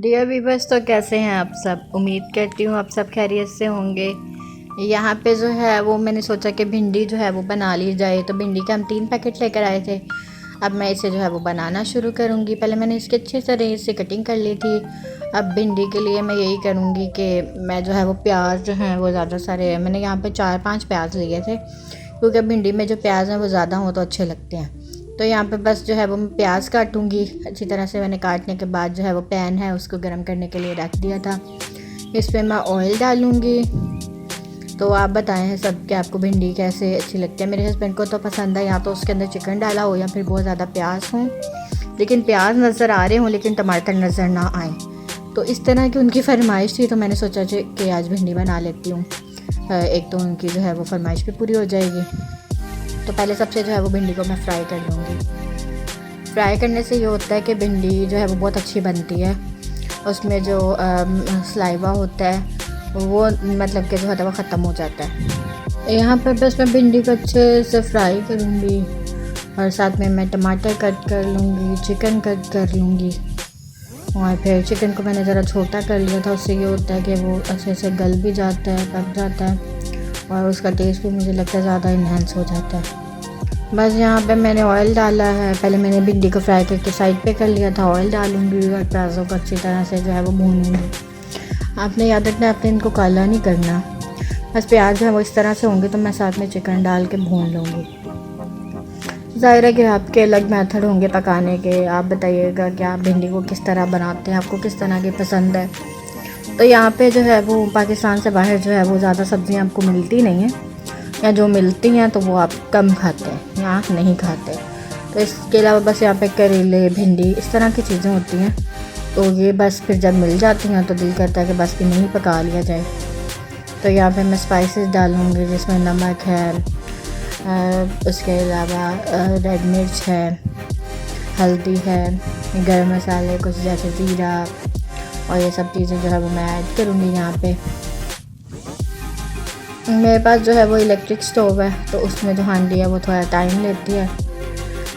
Dear viewers, तो कैसे हैं आप सब। उम्मीद करती हूँ आप सब खैरियत से होंगे। यहाँ पे जो है वो मैंने सोचा कि भिंडी जो है वो बना ली जाए, तो भिंडी के हम 3 पैकेट लेकर आए थे। अब मैं इसे जो है वो बनाना शुरू करूँगी। पहले मैंने इसके अच्छे से रेंज से कटिंग कर ली थी। अब भिंडी के लिए मैं यही करूँगी कि मैं जो है वो प्याज जो हैं वो ज़्यादा सारे मैंने यहाँ पे 4-5 प्याज लिए थे, क्योंकि भिंडी में जो प्याज हैं वो ज़्यादा हो तो अच्छे लगते हैं। तो यहाँ पे बस जो है वो मैं प्याज काटूंगी अच्छी तरह से। मैंने काटने के बाद जो है वो पैन है उसको गर्म करने के लिए रख दिया था। इस पर मैं ऑयल डालूंगी। तो आप बताएं हैं सब कि आपको भिंडी कैसे अच्छी लगती है। मेरे हस्बैंड को तो पसंद है या तो उसके अंदर चिकन डाला हो या फिर बहुत ज़्यादा प्याज हों, लेकिन प्याज नज़र आ रहे हों लेकिन टमाटर नज़र ना आए। तो इस तरह की उनकी फरमाइश थी, तो मैंने सोचा कि आज भिंडी बना लेती हूँ। एक तो उनकी जो है वो फरमाइश भी पूरी हो जाएगी। तो पहले सबसे जो है वो भिंडी को मैं फ्राई कर लूँगी। फ्राई करने से ये होता है कि भिंडी जो है वो बहुत अच्छी बनती है। उसमें जो सलाइवा होता है वो मतलब कि जो होता है वो ख़त्म हो जाता है। यहाँ पर बस मैं भिंडी को अच्छे से फ्राई करूँगी और साथ में मैं टमाटर कट कर लूँगी, चिकन कट कर लूँगी। और फिर चिकन को मैंने ज़रा छोटा कर लिया था, उससे ये होता है कि वो अच्छे से गल भी जाता है, पक जाता है और उसका टेस्ट भी मुझे लगता है ज़्यादा इन्हेंस हो जाता है। बस यहाँ पे मैंने ऑयल डाला है। पहले मैंने भिंडी को फ्राई करके साइड पे कर लिया था। ऑयल डालूंगी और प्याज़ों को अच्छी तरह से जो है वो भूनूंगी। आपने याद रखना, आपने इनको काला नहीं करना। बस प्याज जो है वो इस तरह से होंगे तो मैं साथ में चिकन डाल के भून लूँगी। ज़ाहिर है कि आपके अलग मेथड होंगे पकाने के। आप बताइएगा कि आप भिंडी को किस तरह बनाते हैं, आपको किस तरह की पसंद है। तो यहाँ पे जो है वो पाकिस्तान से बाहर जो है वो ज़्यादा सब्ज़ियाँ आपको मिलती नहीं हैं, या जो मिलती हैं तो वो आप कम खाते हैं या आप नहीं खाते। तो इसके अलावा बस यहाँ पे करेले, भिंडी इस तरह की चीज़ें होती हैं। तो ये बस फिर जब मिल जाती हैं तो दिल करता है कि बस नहीं पका लिया जाए। तो यहाँ पे मैं स्पाइसेस डालूँगी, जिसमें नमक है, उसके अलावा रेड मिर्च है, हल्दी है, गरम मसाले कुछ जैसे ज़ीरा, और ये सब चीज़ें जो है वो मैं ऐड करूँगी। यहाँ पे मेरे पास जो है वो इलेक्ट्रिक स्टोव है, तो उसमें जो हांडी है वो थोड़ा टाइम लेती है।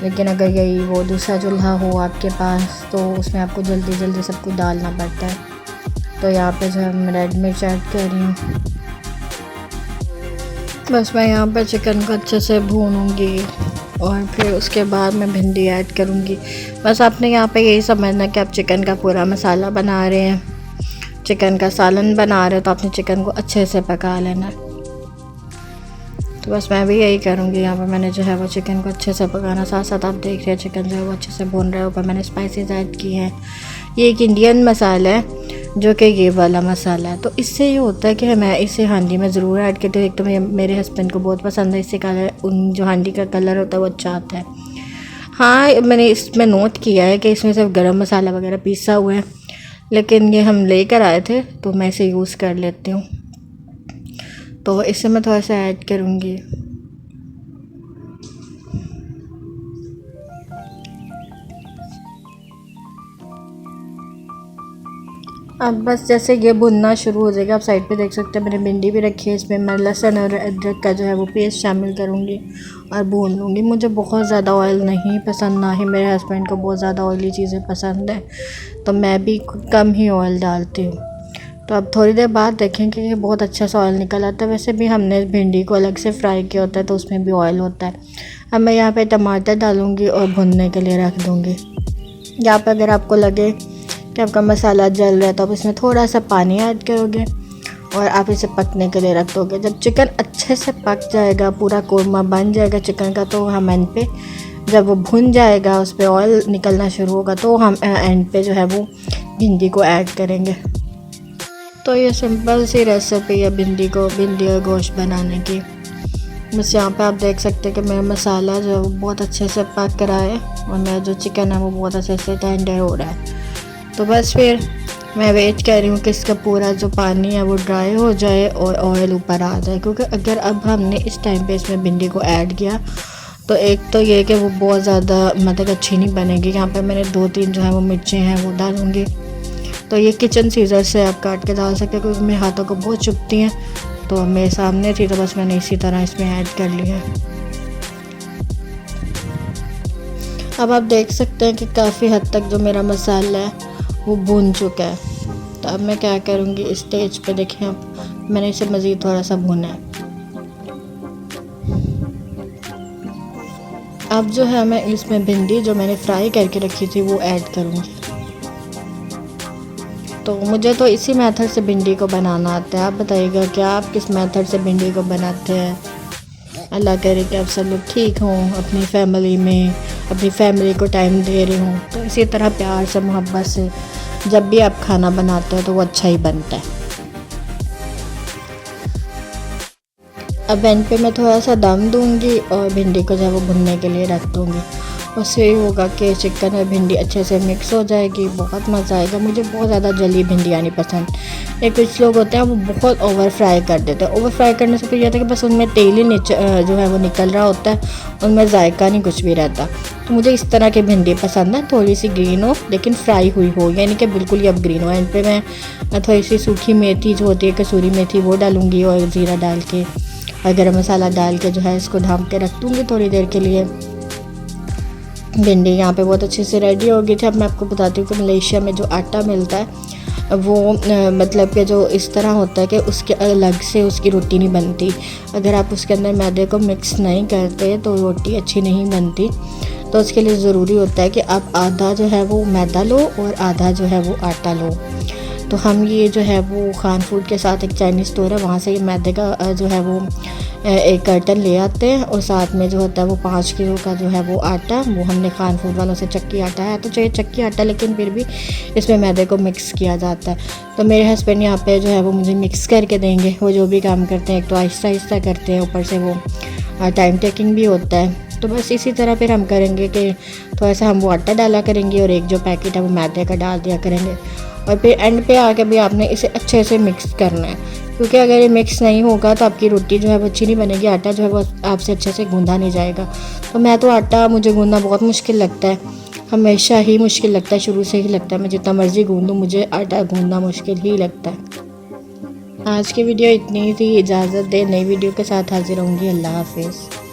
लेकिन अगर यही वो दूसरा चूल्हा हो आपके पास तो उसमें आपको जल्दी जल्दी सब कुछ डालना पड़ता है। तो यहाँ पे जो है मैं रेड मिर्च ऐड कर रही हूँ। बस मैं यहाँ पे चिकन को अच्छे से भूनूंगी और फिर उसके बाद मैं भिंडी ऐड करूँगी। बस आपने यहाँ पे यही समझना कि आप चिकन का पूरा मसाला बना रहे हैं, चिकन का सालन बना रहे हो, तो आपने चिकन को अच्छे से पका लेना। तो बस मैं भी यही करूँगी। यहाँ पर मैंने जो है वो चिकन को अच्छे से पकाना, साथ साथ आप देख रहे हैं चिकन जो है वो अच्छे से भून रहा है। ऊपर मैंने स्पाइसेस ऐड की हैं। ये एक इंडियन मसाला है जो कि ये वाला मसाला है। तो इससे ये होता है कि मैं इसे हांडी में ज़रूर ऐड करती हूँ। एक तो मेरे हस्बैंड को बहुत पसंद है, इससे कलर जो हांडी का कलर होता है वो अच्छा आता है। हाँ, मैंने इसमें नोट किया है कि इसमें सिर्फ गरम मसाला वगैरह पीसा हुआ है, लेकिन ये हम लेकर आए थे तो मैं इसे यूज़ कर लेती हूँ। तो इसे मैं थोड़ा सा ऐड करूँगी। अब बस जैसे ये भुनना शुरू हो जाएगा, आप साइड पे देख सकते हैं मैंने भिंडी भी रखी है। इसमें मैं लहसुन और अदरक का जो है वो पेस्ट शामिल करूँगी और भून लूँगी। मुझे बहुत ज़्यादा ऑयल नहीं पसंद, ना ही मेरे हस्बैंड को बहुत ज़्यादा ऑयली चीज़ें पसंद है, तो मैं भी कम ही ऑयल डालती हूँ। तो अब थोड़ी देर बाद देखेंगे कि बहुत अच्छा सा ऑयल निकल आता है। वैसे भी हमने भिंडी को अलग से फ्राई किया होता है तो उसमें भी ऑयल होता है। अब मैं यहाँ पे टमाटर डालूँगी और भुनने के लिए रख दूँगी। यहाँ पे अगर आपको लगे कि आपका मसाला जल रहा है तो आप इसमें थोड़ा सा पानी ऐड करोगे और आप इसे पकने के लिए रख दोगे। जब चिकन अच्छे से पक जाएगा, पूरा कोरमा बन जाएगा चिकन का, तो हम एंड पे जब वो भुन जाएगा, उस पर ऑयल निकलना शुरू होगा, तो हम एंड पे जो है वो भिंडी को ऐड करेंगे। तो ये सिंपल सी रेसिपी है भिंडी और गोश्त बनाने की। बस यहाँ पे आप देख सकते हैं कि मेरा मसाला जो है वो बहुत अच्छे से पक रहा है और मेरा जो चिकन है वो बहुत अच्छे से टेंडर हो रहा है। तो बस फिर मैं वेट कर रही हूँ कि इसका पूरा जो पानी है वो ड्राई हो जाए और ऑयल ऊपर आ जाए, क्योंकि अगर अब हमने इस टाइम पे इसमें भिंडी को ऐड किया तो एक तो ये कि वो बहुत ज़्यादा मतलब अच्छी नहीं बनेगी। यहाँ पे मैंने 2-3 जो है वो मिर्चें हैं वो डालूँगी। तो ये किचन सीजर से आप काट के डाल सकते हैं, क्योंकि मेरे हाथों को बहुत चुभती हैं। तो मेरे सामने थी तो बस मैंने इसी तरह इसमें ऐड कर लिया है। अब आप देख सकते हैं कि काफ़ी हद तक जो मेरा मसाला है वो भून चुका है। तो अब मैं क्या करूँगी, इस स्टेज पे देखें आप, मैंने इसे मज़ीद थोड़ा सा भुना है। अब जो है मैं इसमें भिंडी जो मैंने फ्राई करके रखी थी वो ऐड करूँगी। तो मुझे तो इसी मेथड से भिंडी को बनाना आता है। आप बताइएगा कि आप किस मेथड से भिंडी को बनाते हैं। अल्लाह करे कि आप सब लोग ठीक हों, अपनी फैमिली में अपनी फैमिली को टाइम दे रहे हों। तो इसी तरह प्यार से मोहब्बत से जब भी आप खाना बनाते हो तो वो अच्छा ही बनता है। अब एंड पे मैं थोड़ा सा दम दूंगी और भिंडी को जो है वो भुनने के लिए रख दूंगी। उससे ये होगा कि चिकन और भिंडी अच्छे से मिक्स हो जाएगी, बहुत मज़ा आएगा। मुझे बहुत ज़्यादा जली भिंडी आनी पसंद। एक कुछ लोग होते हैं वो बहुत ओवर फ्राई कर देते हैं। ओवर फ्राई करने से फिर ये होता है कि बस उनमें तेल ही जो है वो निकल रहा होता है, उनमें जायका नहीं कुछ भी रहता। तो मुझे इस तरह की भिंडी पसंद है, थोड़ी सी ग्रीन हो लेकिन फ्राई हुई हो, यानी कि बिल्कुल ही अब ग्रीन हो। एंड पे मैं थोड़ी सी सूखी मेथी जो होती है, कसूरी मेथी, वो डालूँगी और ज़ीरा डाल के और गरम मसाला डाल के जो है इसको ढाँप के रख दूँगी थोड़ी देर के लिए। भिंडी यहाँ पे बहुत अच्छे से रेडी हो गई थी। अब मैं आपको बताती हूँ कि मलेशिया में जो आटा मिलता है वो मतलब कि जो इस तरह होता है कि उसके अलग से उसकी रोटी नहीं बनती। अगर आप उसके अंदर मैदे को मिक्स नहीं करते तो रोटी अच्छी नहीं बनती। तो उसके लिए ज़रूरी होता है कि आप आधा जो है वो मैदा लो और आधा जो है वो आटा लो। तो हम ये जो है वो खान फूड के साथ एक चाइनीज़ स्टोर है, वहाँ से ये मैदे का जो है वो एक कर्टन ले आते हैं और साथ में जो होता है वो 5 किलो का जो है वो आटा, वो हमने खान फूड वालों से चक्की आटा है तो चाहिए चक्की आटा, लेकिन फिर भी इसमें मैदे को मिक्स किया जाता है। तो मेरे हस्बैंड यहाँ पे जो है वो मुझे मिक्स करके देंगे। वो जो भी काम करते हैं एक तो आहिस्ता आहिस्ता करते हैं, ऊपर से वो टाइम टेकिंग भी होता है। तो बस इसी तरह फिर हम करेंगे कि थोड़ा सा हम वो आटा डाला करेंगे और एक जो पैकेट है वो मैदे का डाल दिया करेंगे। और फिर एंड पे आके भी आपने इसे अच्छे से मिक्स करना है, क्योंकि अगर ये मिक्स नहीं होगा तो आपकी रोटी जो है वो अच्छी नहीं बनेगी, आटा जो है वो आपसे अच्छे से गूंदा नहीं जाएगा। तो मैं तो आटा मुझे गूंदना बहुत मुश्किल लगता है, हमेशा ही मुश्किल लगता है, शुरू से ही लगता है। मैं जितना मर्ज़ी गूंदूँ मुझे आटा गूंदना मुश्किल ही लगता है। आज की वीडियो इतनी ही थी, इजाज़त दे, नई वीडियो के साथ हाजिर होंगी। अल्लाह हाफिज़।